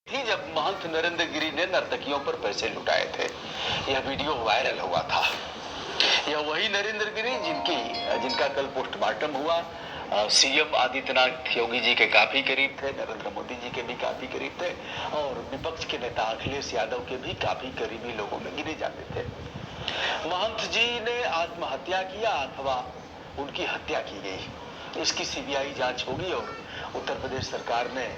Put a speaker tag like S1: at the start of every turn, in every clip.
S1: थी जब महंत नरेंद्र गिरी ने नर्तकियों पर पैसे लुटाए थे। यह वीडियो वायरल हुआ था। यह वही नरेंद्र गिरी जिनका कल पोस्टमार्टम हुआ। सीएम आदित्यनाथ योगी जी के काफी करीब थे, नरेंद्र मोदी जी के भी काफी करीब थे और विपक्ष के नेता अखिलेश यादव के भी काफी करीबी लोगों में गिने जाते थे। महंत जी ने आत्महत्या किया अथवा उनकी हत्या की गई, इसकी सीबीआई जांच होगी और उत्तर प्रदेश सरकार ने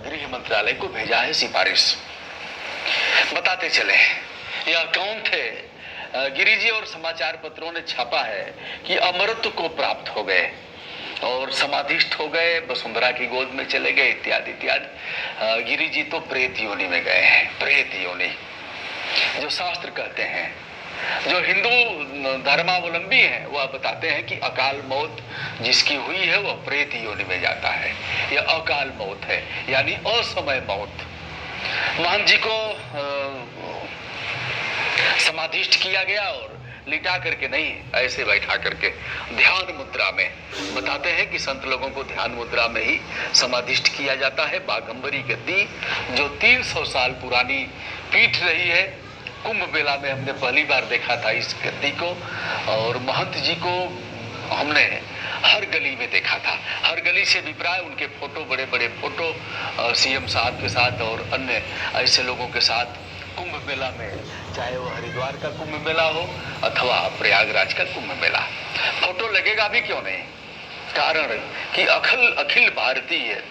S1: गृह मंत्रालय को भेजा है सिफारिश। बताते चले यह कौन थे गिरी जी, और समाचार पत्रों ने छापा है कि अमरत्व को प्राप्त हो गए और समाधिष्ठ हो गए, वसुंधरा की गोद में चले गए इत्यादि इत्यादि। गिरी जी तो प्रेत योनि में गए हैं, प्रेत योनि जो शास्त्र कहते हैं। जो हिंदू धर्मावलंबी हैं वह बताते हैं कि अकाल मौत जिसकी हुई है वह प्रेत योनि में जाता है। यह अकाल मौत है, यानी असमय मौत। महंत जी को समाधिष्ठ किया गया और लिटा करके नहीं, ऐसे बैठा करके ध्यान मुद्रा में। बताते हैं कि संत लोगों को ध्यान मुद्रा में ही समाधिष्ठ किया जाता है। बाघंबरी गद्दी जो 300 साल पुरानी पीठ रही है, कुंभ मेला में हमने पहली बार देखा था इस गद्दी को, और महंत जी को हमने हर गली में देखा था। हर गली से अभिप्राय उनके फोटो, बड़े बड़े फोटो सीएम साहब के साथ और अन्य ऐसे लोगों के साथ कुंभ मेला में, चाहे वो हरिद्वार का कुंभ मेला हो अथवा प्रयागराज का कुंभ मेला, फोटो लगेगा भी क्यों नहीं। कारण कि अखिल भारतीय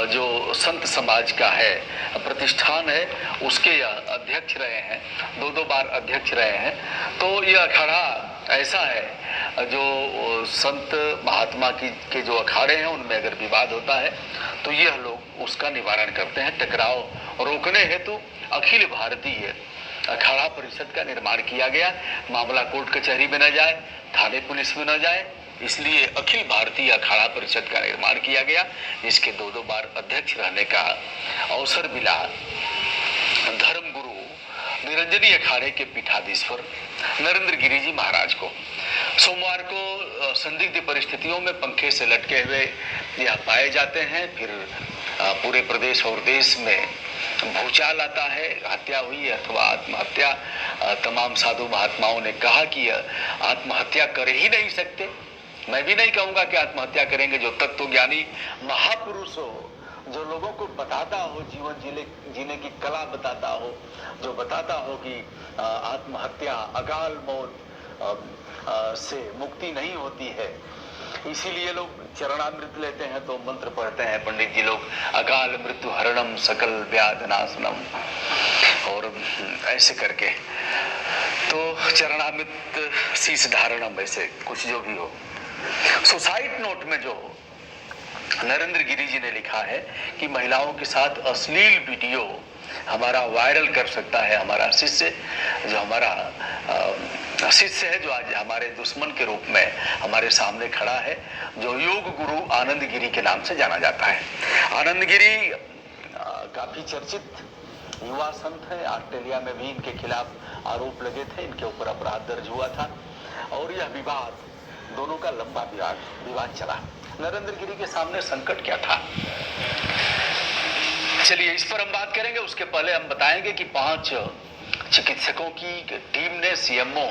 S1: जो संत समाज का है प्रतिष्ठान है, उसके अध्यक्ष रहे हैं, दो बार अध्यक्ष रहे हैं। तो यह अखाड़ा ऐसा है जो संत महात्मा के जो अखाड़े हैं उनमें अगर विवाद होता है तो यह लोग उसका निवारण करते हैं। टकराव रोकने हेतु अखिल भारतीय अखाड़ा परिषद का निर्माण किया गया। मामला कोर्ट कचहरी में न जाए, थाने पुलिस में न जाए, इसलिए अखिल भारतीय अखाड़ा परिषद का निर्माण किया गया, जिसके दो बार अध्यक्ष रहने का अवसर मिला धर्म गुरु निरंजनी अखाड़े के पीठाधीश्वर नरेंद्र गिरी जी महाराज को। सोमवार को संदिग्ध परिस्थितियों में पंखे से लटके हुए यह पाए जाते हैं। फिर पूरे प्रदेश और देश में भूचाल आता है। हत्या हुई अथवा आत्महत्या, तमाम साधु महात्माओं ने कहा कि आत्महत्या कर ही नहीं सकते। मैं भी नहीं कहूंगा कि आत्महत्या करेंगे। जो तत्वज्ञानी महापुरुष हो, जो लोगों को बताता हो, जीवन जीने की कला बताता हो, जो बताता हो कि आत्महत्या, अकाल मौत से मुक्ति नहीं होती है, इसीलिए लोग चरणामृत लेते हैं तो मंत्र पढ़ते हैं पंडित जी लोग, अकाल मृत्यु हरणम सकल व्याधनाशनम, और ऐसे करके तो चरणामृत शीश धारणम, ऐसे कुछ जो भी हो। सुसाइड नोट में जो नरेंद्र गिरी जी ने लिखा है कि महिलाओं के साथ अश्लील वीडियो हमारा वायरल कर सकता है हमारा शिष्य, जो हमारा शिष्य है, जो आज हमारे दुश्मन के रूप में हमारे सामने खड़ा है, जो योग गुरु आनंद गिरी के नाम से जाना जाता है। आनंद गिरी काफी चर्चित युवा संत है। ऑस्ट्रेलिया में भी इनके खिलाफ आरोप लगे थे, इनके ऊपर अपराध दर्ज हुआ था और यह विवाद, दोनों का लंबा विवाद चला। नरेंद्र गिरी के सामने संकट क्या था, चलिए इस पर हम बात करेंगे। उसके पहले हम बताएंगे कि 5 चिकित्सकों की टीम ने सीएमओ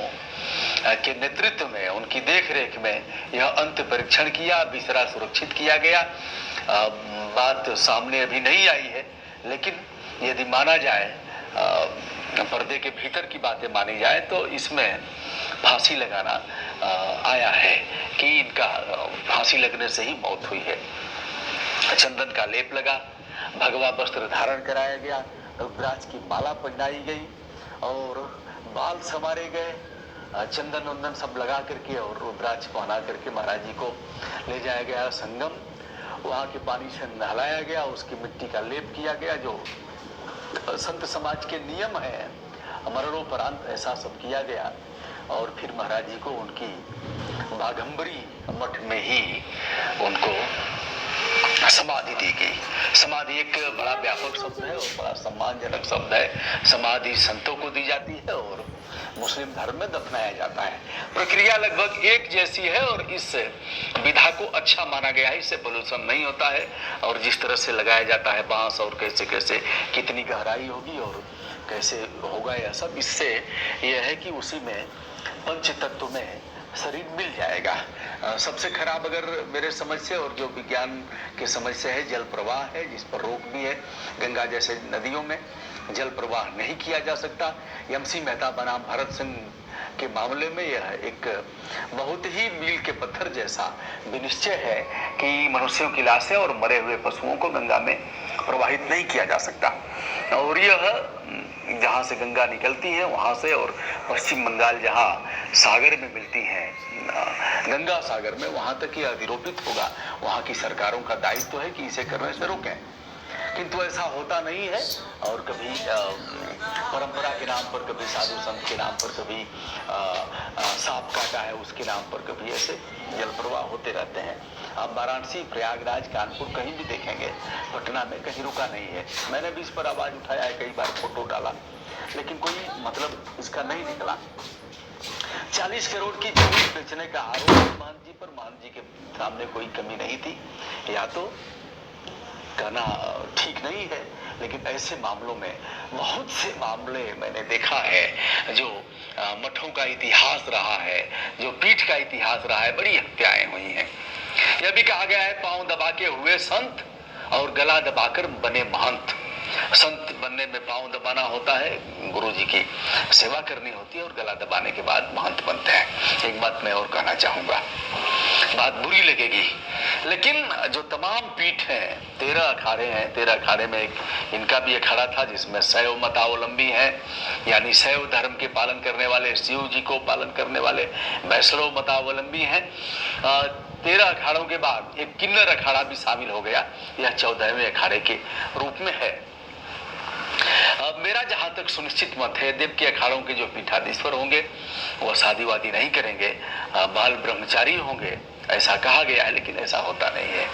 S1: के नेतृत्व में, उनकी देखरेख में यह अंत परीक्षण किया। बिसरा सुरक्षित किया गया। बात सामने अभी नहीं आई है, लेकिन यदि माना जाए, पर्दे के भीतर की बातें मानी जाए तो इसमें फांसी लगाना आया है कि इनका फांसी लगने से ही मौत हुई है। चंदन का लेप लगा, भगवा वस्त्र धारण कराया गया, रुद्राक्ष की माला पहनाई गई और बाल संवारे गए, चंदन वंदन सब लगा करके और रुद्राक्ष पहना करके महाराज जी को ले जाया गया संगम। वहां के पानी से नहलाया गया, उसकी मिट्टी का लेप किया गया, जो संत समाज के नियम है। मरणोपरांत ऐसा सब किया गया और फिर महाराज जी को उनकी बाघंबरी मठ में ही उनको समाधि दी गई। समाधि एक बड़ा व्यापक शब्द है और बड़ा सम्मानजनक शब्द है। समाधि संतों को दी जाती है और मुस्लिम धर्म में दफनाया जाता है। प्रक्रिया लगभग एक जैसी है और इस विधा को अच्छा माना गया है। इससे पोल्यूशन नहीं होता है और जिस तरह से लगाया जाता है बांस और कैसे कैसे कितनी गहराई होगी और कैसे होगा यह सब, इससे यह है कि उसी में पंच तत्व में शरीर मिल जाएगा। सबसे खराब अगर मेरे समझ से और जो विज्ञान के समझ से है, जल प्रवाह है जिस पर रोक भी है। गंगा जैसे नदियों में जल प्रवाह नहीं किया जा सकता। यमसी मेहता बनाम भरत सिंह के मामले में यह एक बहुत ही मील के पत्थर जैसा विनिश्चय है कि मनुष्यों की लाशें और मरे हुए पशुओं को गंगा में प्रवाहित नहीं किया जा सकता। और यह जहाँ से गंगा निकलती है वहाँ से और पश्चिम बंगाल जहाँ सागर में मिलती है, गंगा सागर में, वहाँ तक ये अधिरोपित होगा। वहाँ की सरकारों का दायित्व है कि इसे करने से रोकें, किंतु ऐसा होता नहीं है। और कभी परंपरा के नाम पर, कभी साधु संत के नाम पर, कभी सांप काटा है उसके नाम पर, कभी ऐसे जल प्रवाह होते रहते हैं। आप वाराणसी, प्रयागराज, कानपुर कहीं भी देखेंगे, पटना में कहीं रुका नहीं है। मैंने भी इस पर आवाज उठाया है, कई बार फोटो डाला, लेकिन कोई मतलब इसका नहीं निकला। 40 करोड़ की जमीन बेचने का आरोप महंत जी पर, महंत जी के सामने कोई कमी नहीं थी। या तो कहना ठीक नहीं है, लेकिन ऐसे मामलों में बहुत से मामले मैंने देखा है जो मठों का इतिहास रहा है, जो पीठ का इतिहास रहा है, बड़ी हत्याएं हुई हैं। यह भी कहा गया है पांव दबा के हुए संत और गला दबाकर बने महंत। संत बनने में पांव दबाना होता है, गुरु जी की सेवा करनी होती है और गला दबाने के बाद महंत बनते हैं। एक बात मैं और कहना चाहूंगा, बात बुरी लगेगी, लेकिन जो तमाम पीठ हैं, 13 अखाड़े हैं, 13 अखाड़े में एक इनका भी अखाड़ा था जिसमें शैव मतावलंबी हैं, यानी शैव धर्म के पालन करने वाले, शिव जी को पालन करने वाले वैष्णव मतावलंबी हैं। 13 अखाड़ों के बाद एक किन्नर अखाड़ा भी शामिल हो गया। यह 14वें अखाड़े के रूप में है। मेरा जहां तक सुनिश्चित मत है, देव के अखाड़ों के जो पीठाधीश्वर होंगे वो शादी वादी नहीं करेंगे, बाल ब्रह्मचारी होंगे, ऐसा कहा गया है, लेकिन ऐसा होता नहीं है।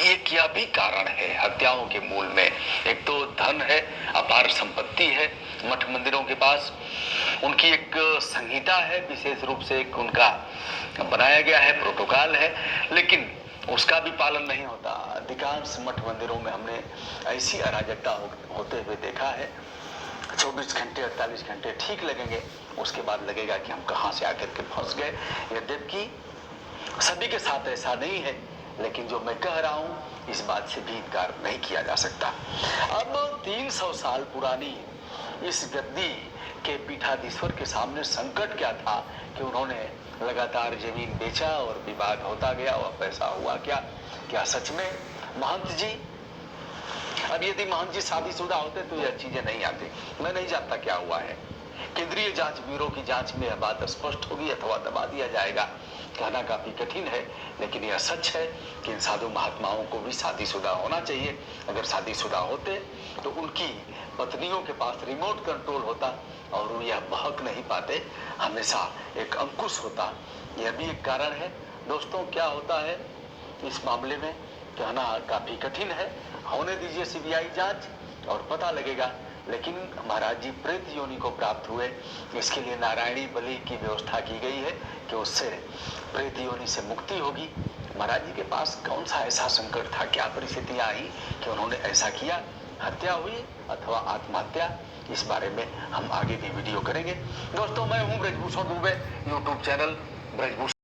S1: एक यह भी कारण है हत्याओं के मूल में। एक तो धन है, अपार संपत्ति है मठ मंदिरों के पास, उनकी एक संहिता है, विशेष रूप से एक उनका बनाया गया है प्रोटोकॉल है, लेकिन उसका भी पालन नहीं होता। अधिकांश मठ मंदिरों में हमने ऐसी अराजकता होते हुए देखा है। 24 घंटे 48 घंटे ठीक लगेंगे, उसके बाद लगेगा कि हम कहां से आकर के फंस गए। यद्यपि सभी के साथ ऐसा नहीं है, लेकिन जो मैं कह रहा हूं इस बात से भी इनकार नहीं किया जा सकता। अब 300 साल पुरानी इस गद्दी के पीठाधीश्वर के सामने संकट क्या था कि उन्होंने लगातार जमीन बेचा और विवाद होता गया और पैसा हुआ क्या? क्या सच में महंत जी, अब यदि महंत जी शादीशुदा होते तो यह चीजें नहीं आती। मैं नहीं जानता क्या हुआ है, केंद्रीय जांच ब्यूरो की जांच में यह बात स्पष्ट होगी अथवा दबा दिया जाएगा, कहना काफी कठिन है। लेकिन यह सच है कि इन साधु महात्माओं को भी शादीशुदा होना चाहिए। अगर शादीशुदा होते तो उनकी पत्नियों के पास रिमोट कंट्रोल होता और वो यह बहक नहीं पाते, हमेशा एक अंकुश होता। यह भी एक कारण है। दोस्तों, क्या होता है इस मामले में कहना काफी कठिन है। होने दीजिए सीबीआई जांच और पता लगेगा। लेकिन महाराज जी प्रेत योनि को प्राप्त हुए, इसके लिए नारायणी बलि की व्यवस्था की गई है कि उससे प्रेत योनि से मुक्ति होगी। महाराज जी के पास कौन सा ऐसा संकट था, क्या परिस्थितियां आई कि उन्होंने ऐसा किया? हत्या हुई अथवा आत्महत्या, इस बारे में हम आगे भी वीडियो करेंगे। दोस्तों, मैं हूं ब्रजभूषण दुबे, यूट्यूब चैनल ब्रजभूषण